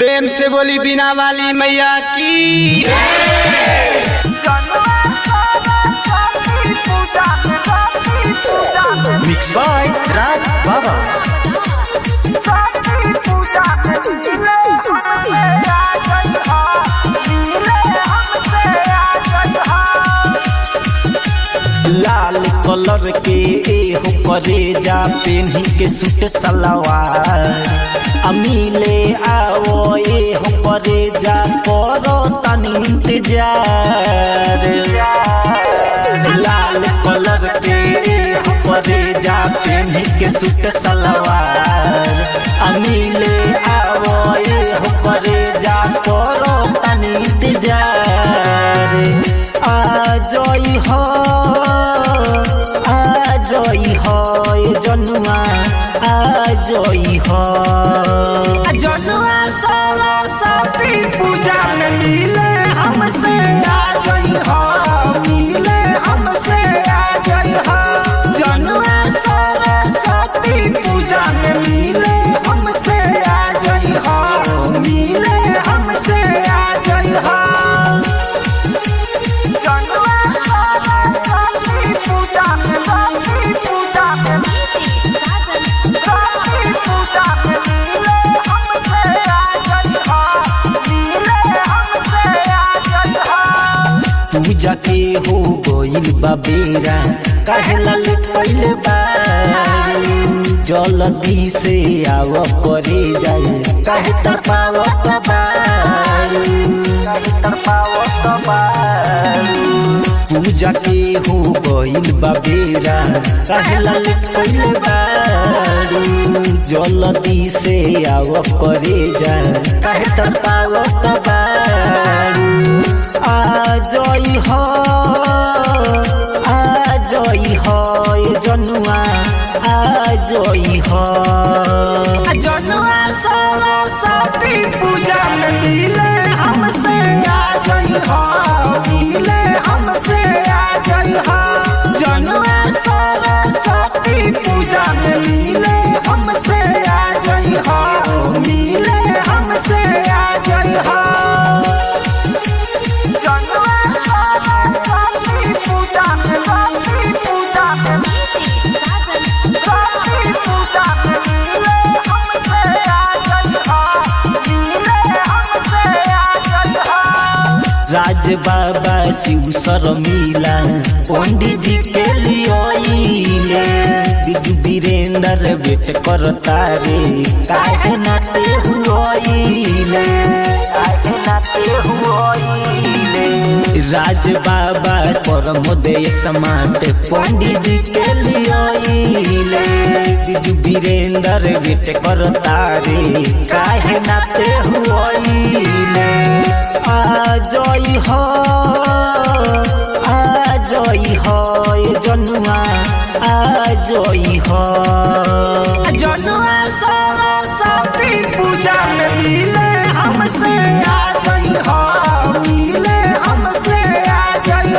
प्रेम से बोली बिना वाली मैया की। मिक्स बाय राज बाबा। लाल कलर के एहो करेजा पेन्ही के सूट सलवार अमीले आओ एहो करेजा करो तनी इंतजार। लाल कलर के एहो करेजा पेन्ही के सूट सलवार अमीले आओ एहो करेजा करो तनी इंतजार। आजई हो जनुआ आजई हो जनुआ सरस्वती पूजा में मिले हमसे आजई हो, मिले हमसे आजई हो। जनुआ सरस्वती पूजा में मिले हमसे आजई हो, मिले हमसे आजई हो। जनुआ सरस्वती पूजा में पूजा के हो गइल बाबेरा काहेला लटकइले बारू जल्दी से आव करे जाए काहे तरपावत बारू पूजा के हो गइल बाबेरा काहेला लटकइले बारू जल्दी से आव करे जाए काहे तरपावत बारू। आजई हो जनुआ आजई हो। जनुआ सरस्वती पूजा में मिले हमसे आजई हो, मिले हमसे आजई हो। जनुआ सरस्वती पूजा में मिले हमसे आजई हो, मिले हमसे आजई हो। राज बाबा शिव सर मिला पंडित जी के लिए बिजू वीरेंद्र बेट करता रे काहे नाते हुआइले राज बाबा परमोदय समाट पंडित जी के लिए बिजू वीरेंद्र बेट करता रे काहे नाते हुआइले। आजई हो जनुआ आजई हो। जनुआ सरस्वती पूजा में मिले हमसे आजई हो, मिले हमसे आजई